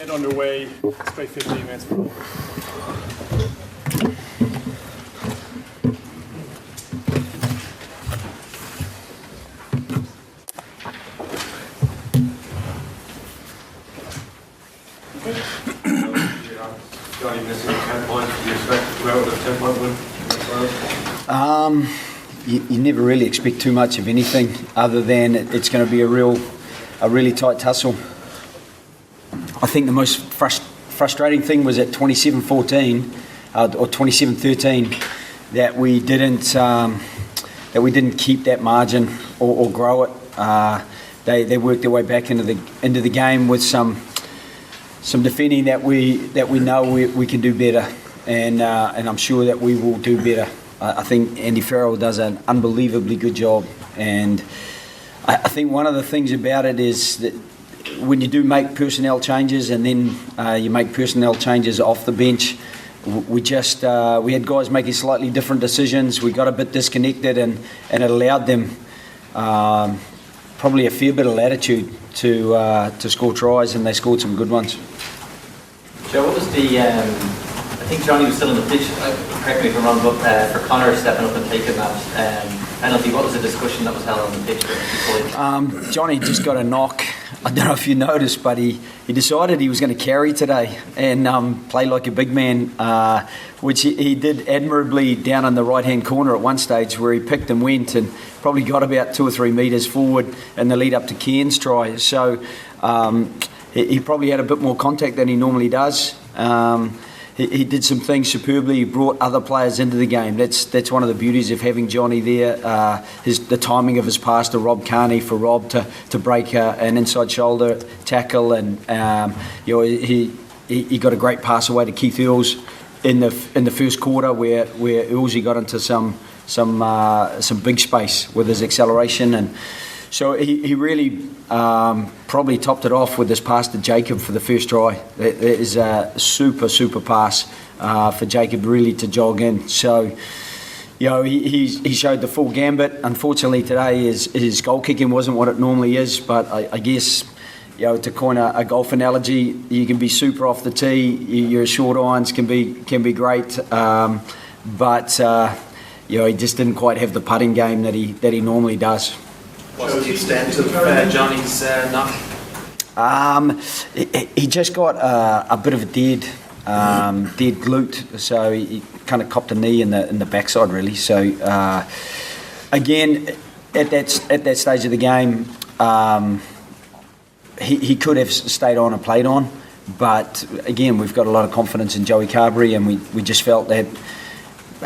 Get underway, let's play 15 minutes. Johnny missing 10 points. Do you expect to go out with a 10-point win? You never really expect too much of anything other than it's going to be a really tight tussle. I think the most frustrating thing was at 27-14 or 27-13 that we didn't keep that margin or grow it. They worked their way back into the game with some defending that we know we can do better, and I'm sure that we will do better. I think Andy Farrell does an unbelievably good job, and I think one of the things about it is that when you do make personnel changes and then you make personnel changes off the bench, we had guys making slightly different decisions. We got a bit disconnected, and it allowed them probably a fair bit of latitude to score tries, and they scored some good ones. Joe, what was I think Johnny was still on the pitch, correct me if I'm wrong, but for Connor stepping up and taking that penalty, what was the discussion that was held on the pitch? Johnny just got a knock. I don't know if you noticed, but he decided he was going to carry today and play like a big man, which he did admirably down in the right-hand corner at one stage, where he picked and went and probably got about 2 or 3 metres forward in the lead up to Cairns' try. So he probably had a bit more contact than he normally does. He did some things superbly. He brought other players into the game. That's one of the beauties of having Johnny there. The timing of his pass to Rob Carney for Rob to break an inside shoulder tackle, and he got a great pass away to Keith Earls in the first quarter where Earlsy got into some big space with his acceleration, and so he really probably topped it off with this pass to Jacob for the first try. It is a super pass for Jacob really to jog in. So, he showed the full gambit. Unfortunately today his goal kicking wasn't what it normally is, but I guess, to coin a golf analogy, you can be super off the tee. Your short irons can be great, but he just didn't quite have the putting game that he normally does. What's the extent of Johnny's knock? He just got a bit of a dead glute, so he kind of copped a knee in the backside really. So again, at that stage of the game, he could have stayed on and played on, but again, we've got a lot of confidence in Joey Carberry, and we just felt that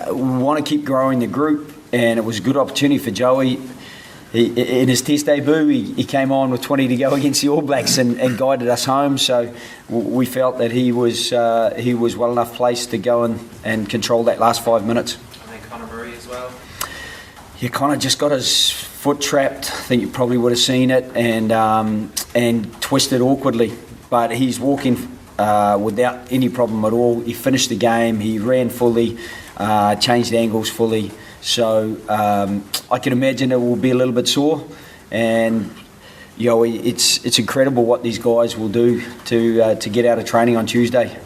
we want to keep growing the group, and it was a good opportunity for Joey. In his test debut, he came on with 20 to go against the All Blacks and guided us home. So we felt that he was well enough placed to go and control that last 5 minutes. I think Conor Murray as well. Yeah, Conor just got his foot trapped. I think you probably would have seen it, and twisted awkwardly. But he's walking without any problem at all. He finished the game. He ran fully, changed angles fully. So I can imagine it will be a little bit sore, and it's incredible what these guys will do to get out of training on Tuesday.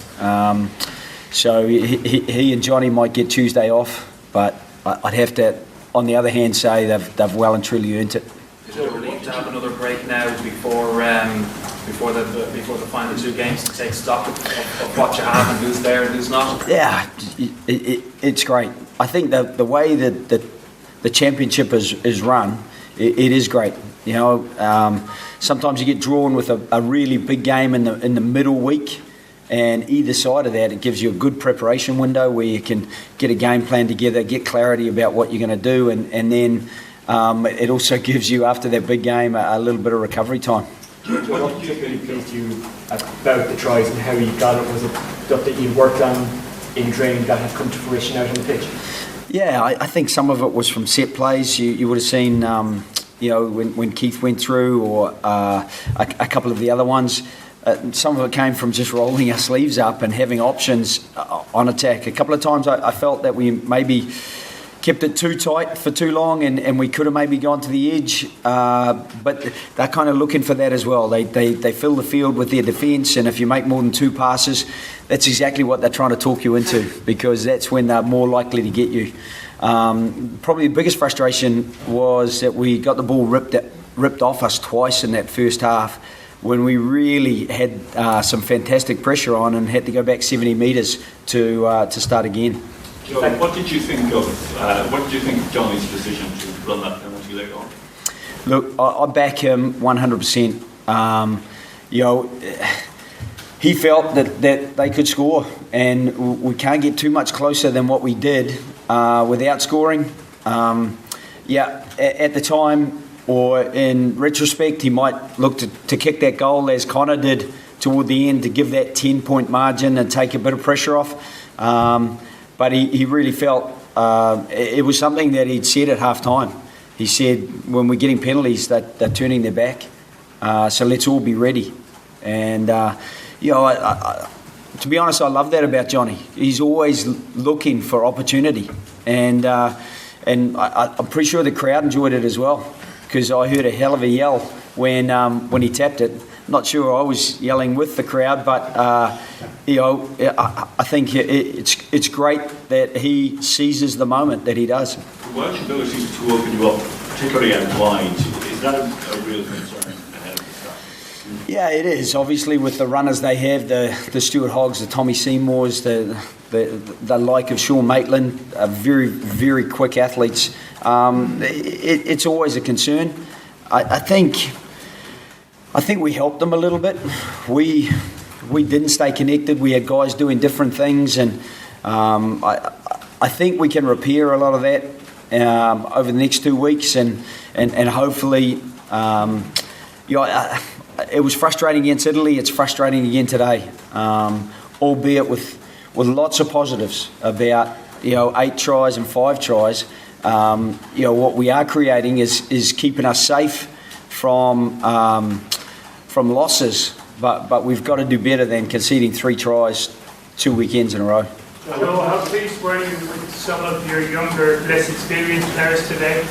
So he and Johnny might get Tuesday off, but I'd have to, on the other hand, say they've well and truly earned it. Is it a relief to have another break now before the final 2 games, to take stock of what you have and who's there and who's not? Yeah, it's great. I think the way that the championship is run, it is great. Sometimes you get drawn with a really big game in the middle week, and either side of that, it gives you a good preparation window where you can get a game plan together, get clarity about what you're going to do, and then it also gives you, after that big game, a little bit of recovery time. What particularly pleased you about the tries and how you got it? Was it stuff that you worked on in training that had come to fruition out on the pitch? Yeah, I think some of it was from set plays. You would have seen, when Keith went through, or a couple of the other ones. Some of it came from just rolling our sleeves up and having options on attack. A couple of times I felt that we maybe kept it too tight for too long, and we could have maybe gone to the edge. But they're kind of looking for that as well. They fill the field with their defence, and if you make more than 2 passes, that's exactly what they're trying to talk you into, because that's when they're more likely to get you. Probably the biggest frustration was that we got the ball ripped off us twice in that first half, when we really had some fantastic pressure on and had to go back 70 metres to start again. Joe, what did you think of Johnny's decision to run that penalty later on? Look, I back him 100%. He felt that they could score, and we can't get too much closer than what we did without scoring. At the time, or in retrospect, he might look to kick that goal as Connor did toward the end, to give that 10-point margin and take a bit of pressure off. But he really felt it was something that he'd said at half-time. He said, when we're getting penalties, that they're turning their back. So let's all be ready. And, to be honest, I love that about Johnny. He's always looking for opportunity. And I'm pretty sure the crowd enjoyed it as well, because I heard a hell of a yell when he tapped it. Not sure I was yelling with the crowd, but I think it's great that he seizes the moment that he does. Welsh ability to open you up, particularly out wide, is that a real concern ahead of the start? Yeah, it is. Obviously, with the runners they have, the Stuart Hoggs, the Tommy Seymours, the like of Sean Maitland, are very, very quick athletes. It's always a concern. I think we helped them a little bit. We didn't stay connected. We had guys doing different things, and I think we can repair a lot of that over the next 2 weeks, and hopefully, it was frustrating against Italy. It's frustrating again today, albeit with lots of positives about 8 tries and 5 tries. What we are creating is keeping us safe from losses, but we've got to do better than conceding 3 tries 2 weekends in a row. Joe, how pleased were you with some of your younger, less experienced players today?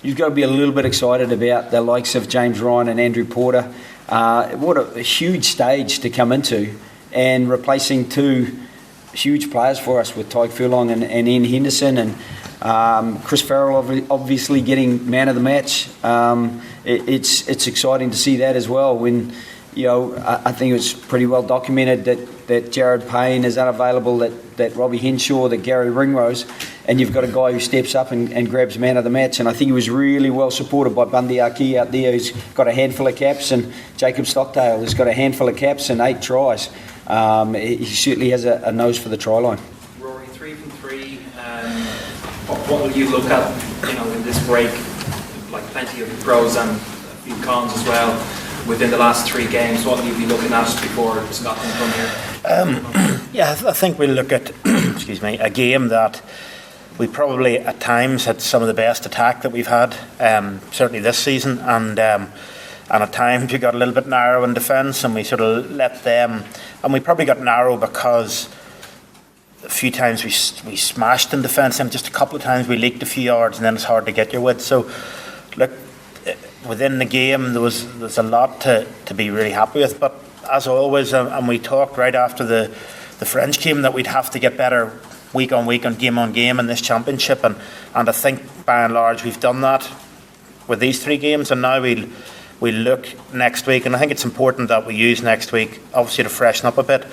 You've got to be a little bit excited about the likes of James Ryan and Andrew Porter. What a huge stage to come into, and replacing 2 huge players for us with Tyke Furlong and Ian Henderson, and Chris Farrell obviously getting man of the match. It's exciting to see that as well, when I think it was pretty well documented that Jared Payne is unavailable, that Robbie Henshaw, that Gary Ringrose, and you've got a guy who steps up and grabs man of the match. And I think he was really well supported by Bundy Aki out there, who's got a handful of caps, and Jacob Stockdale, who's got a handful of caps and 8 tries. He certainly has a nose for the try line. Rory, 3 from 3. What will you look at, in this break? Like plenty of pros and a few cons as well within the last 3 games. What will you be looking at before Scotland come here? I think we'll look at a game that we probably at times had some of the best attack that we've had, certainly this season, and at times we got a little bit narrow in defence, and we sort of let them, and we probably got narrow because a few times we smashed in defence, and just a couple of times we leaked a few yards, and then it's hard to get your with. So look, within the game there was a lot to be really happy with, but as always, and we talked right after the French game that we'd have to get better week on week and game on game in this championship, and I think by and large we've done that with these 3 games, and now we'll look next week, and I think it's important that we use next week obviously to freshen up a bit,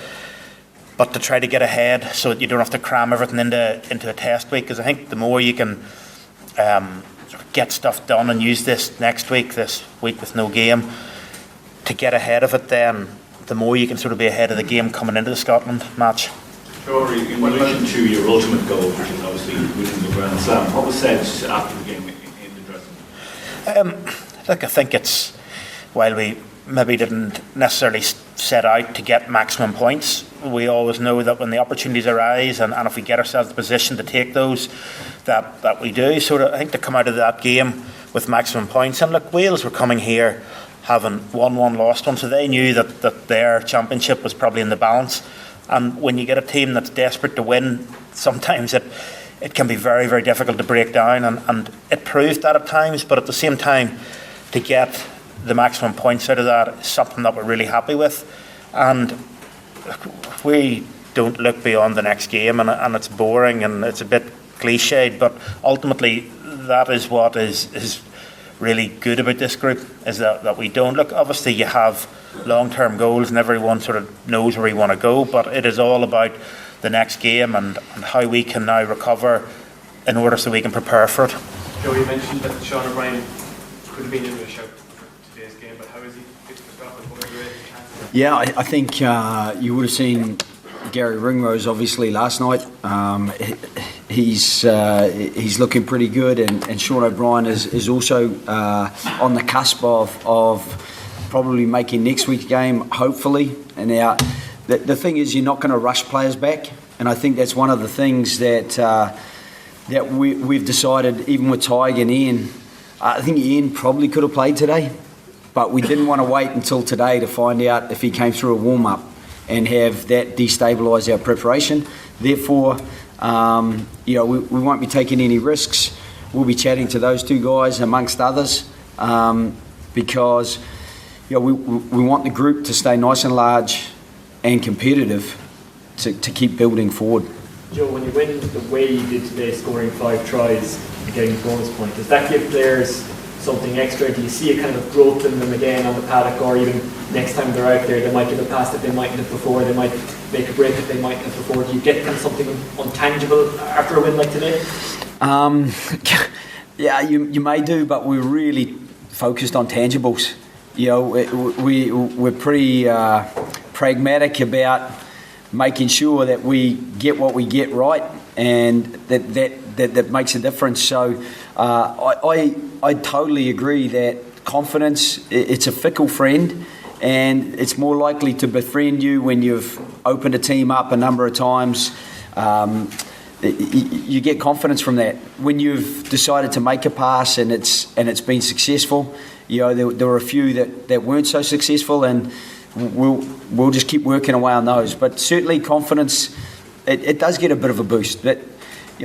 but to try to get ahead so that you don't have to cram everything into a test week, because I think the more you can get stuff done and use this week with no game to get ahead of it, then the more you can sort of be ahead of the game coming into the Scotland match. Rory, in relation to your ultimate goal, which is obviously winning the Grand Slam, what was said after the game in the dressing room? Look, I think it's, while we maybe didn't necessarily set out to get maximum points, we always know that when the opportunities arise, and if we get ourselves in a position to take those, that we do. So I think to come out of that game with maximum points, and look, Wales were coming here having won 1, lost 1, so they knew that their championship was probably in the balance. And when you get a team that's desperate to win, sometimes it it can be very, very difficult to break down, and it proved that at times, but at the same time, to get the maximum points out of that is something that we're really happy with. And we don't look beyond the next game, and it's boring and it's a bit cliched, but ultimately that is what is really good about this group, is that we don't look. Obviously you have long-term goals and everyone sort of knows where we want to go, but it is all about the next game and how we can now recover in order so we can prepare for it. Joe, you mentioned that Sean O'Brien could have been in a shout for today's game, but how is he fit for Scotland? What are the chances? Yeah, I think you would have seen Gary Ringrose obviously last night. He's looking pretty good, and Sean O'Brien is also on the cusp of probably making next week's game, hopefully. And now the thing is, you're not going to rush players back, and I think that's one of the things that we've decided, even with Tig and Ian. I think Ian probably could have played today, but we didn't want to wait until today to find out if he came through a warm-up and have that destabilise our preparation. Therefore, we won't be taking any risks. We'll be chatting to those two guys amongst others, because we want the group to stay nice and large and competitive to keep building forward. Joe, when you win the way you did today, scoring 5 tries and getting bonus point, does that give players something extra? Do you see a kind of growth in them again on the paddock, or even next time they're out there, they might give a pass that they mightn't have before, they might make a break that they mightn't have before? Do you get kind of something intangible after a win like today? Yeah, you may do, but we're really focused on tangibles. We're pretty pragmatic about making sure that we get what we get right, and that makes a difference. So I totally agree that confidence, it's a fickle friend, and it's more likely to befriend you when you've opened a team up a number of times. You get confidence from that. When you've decided to make a pass and it's been successful, there were a few that weren't so successful, and we'll just keep working away on those. But certainly confidence, it does get a bit of a boost. But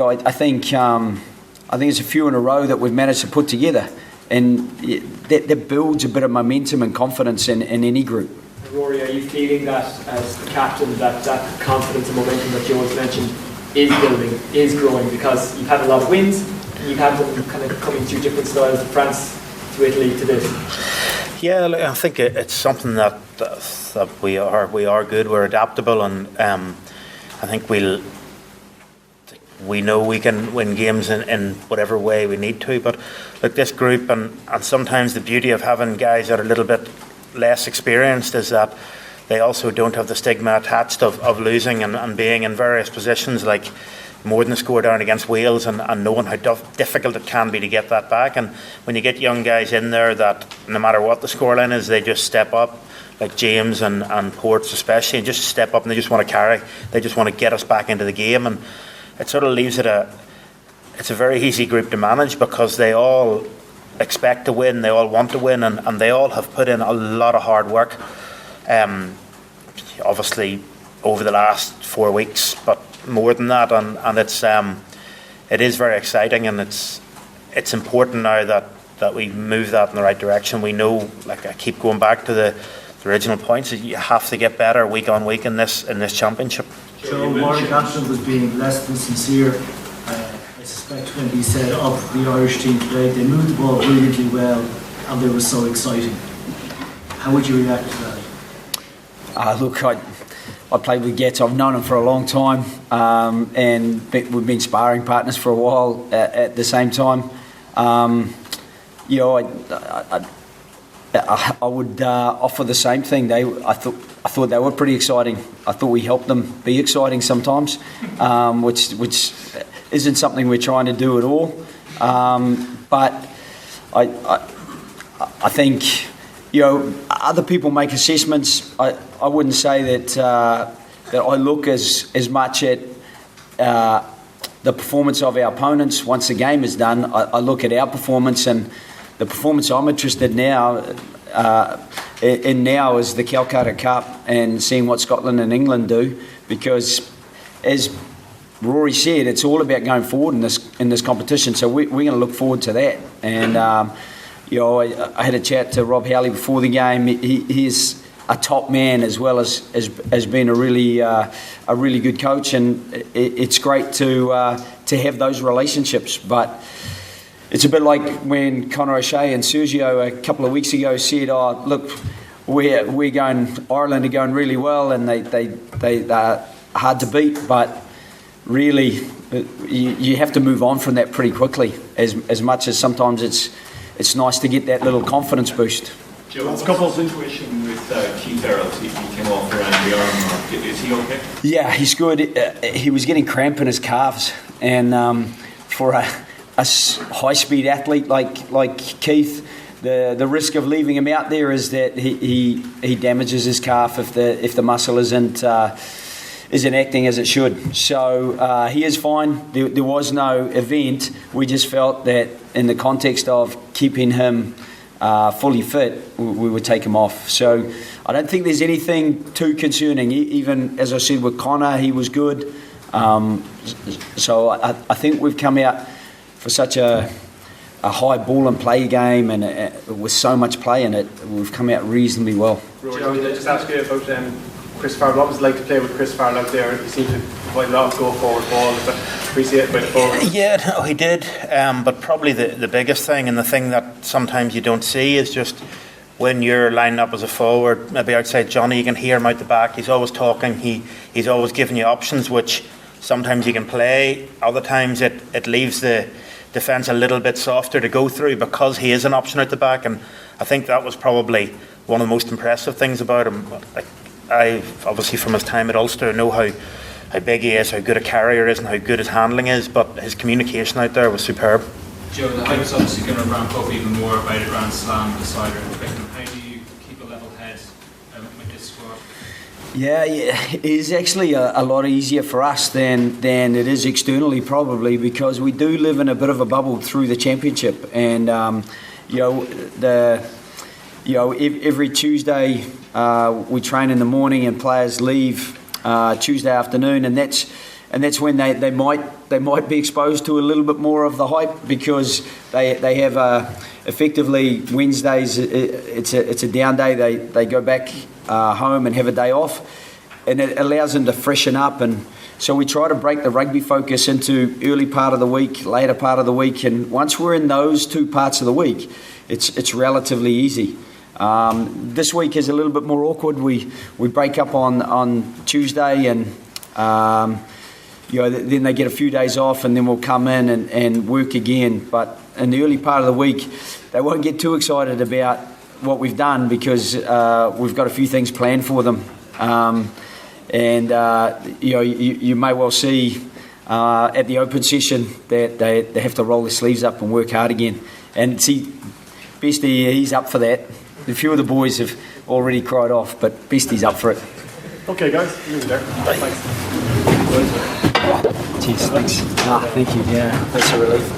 I think it's a few in a row that we've managed to put together, and that builds a bit of momentum and confidence in any group. Rory, are you feeling that as the captain, that confidence and momentum that Joe has mentioned is building, is growing, because you've had a lot of wins, and you've had them kind of coming through different styles, France to Italy to this? Yeah, I think it's something that we are good. We're adaptable, and I think we know we can win games in whatever way we need to. But look, this group, and sometimes the beauty of having guys that are a little bit less experienced is that they also don't have the stigma attached of losing and being in various positions, like more than a score down against Wales, and knowing how difficult it can be to get that back. And when you get young guys in there that no matter what the scoreline is, they just step up, like James and Ports especially, and just step up, and they just want to carry. They just want to get us back into the game, and it sort of leaves it's a very easy group to manage, because they all expect to win, they all want to win, and they all have put in a lot of hard work. Obviously over the last 4 weeks, but more than that, and it is very exciting, and it's important now that we move that in the right direction. We know, like I keep going back to the original points, you have to get better week on week in this championship. Joe, Warren Captain was being less than sincere, I suspect, when he said of the Irish team today. They moved the ball brilliantly well, and they were so exciting. How would you react to that? Look, I played with Getz. I've known him for a long time, and we've been sparring partners for a while at the same time. I would offer the same thing. I thought they were pretty exciting. I thought we helped them be exciting sometimes, which isn't something we're trying to do at all. But I think other people make assessments. I wouldn't say that I look as much at the performance of our opponents once the game is done. I look at our performance, and the performance I'm interested now is the Calcutta Cup and seeing what Scotland and England do, because as Rory said, it's all about going forward in this competition. So we're going to look forward to that. And I had a chat to Rob Howley before the game. He's a top man as well as being a really good coach, and it's great to have those relationships. But it's a bit like when Conor O'Shea and Sergio a couple of weeks ago said, "Oh, look, we're going. Ireland are going really well, and they're hard to beat, but really you have to move on from that pretty quickly. As much as sometimes it's nice to get that little confidence boost." Joe, what's the situation with Keith Earls? He came off around the arm. Is he okay? Yeah, he's good. He was getting cramp in his calves, and for a high-speed athlete like Keith, the risk of leaving him out there is that he damages his calf if the muscle isn't acting as it should. So he is fine. There was no event. We just felt that in the context of keeping him fully fit, we would take him off. So I don't think there's anything too concerning. Even as I said with Connor, he was good. So I think we've come out for such a high ball and play game, and with so much play in it, we've come out reasonably well. Joe, I just ask you about Chris Farrell. What was it like to play with Chris Farrell out there? He seemed to provide a lot of go forward ball. Appreciated by the forward. Yeah, no, he did. But probably the biggest thing, and the thing that sometimes you don't see, is just when you're lining up as a forward, maybe outside Johnny, you can hear him out the back. He's always talking. He's always giving you options, which sometimes you can play. Other times it leaves the defence a little bit softer to go through because he is an option out the back. And I think that was probably one of the most impressive things about him. I obviously from his time at Ulster know how big he is, how good a carrier is, and how good his handling is, but his communication out there was superb. Joe, the hype's obviously going to ramp up even more about it, Grand Slam, decider and Twickenham. How do you keep a level head with this squad? Yeah, it is actually a lot easier for us than it is externally, probably, because we do live in a bit of a bubble through the championship, and every Tuesday we train in the morning and players leave Tuesday afternoon, and that's when they might be exposed to a little bit more of the hype, because they have effectively Wednesdays. It's a down day. They go back home and have a day off, and it allows them to freshen up. And so we try to break the rugby focus into early part of the week, later part of the week, and once we're in those two parts of the week, it's relatively easy. This week is a little bit more awkward. We break up on Tuesday, and then they get a few days off, and then we'll come in and work again. But in the early part of the week, they won't get too excited about what we've done, because we've got a few things planned for them. You may well see at the open session that they have to roll their sleeves up and work hard again. And see, Bestie, he's up for that. A few of the boys have already cried off, but Bestie's up for it. Okay, guys, you're there. Thanks. Cheers, thanks. Thank you. Yeah, that's a relief.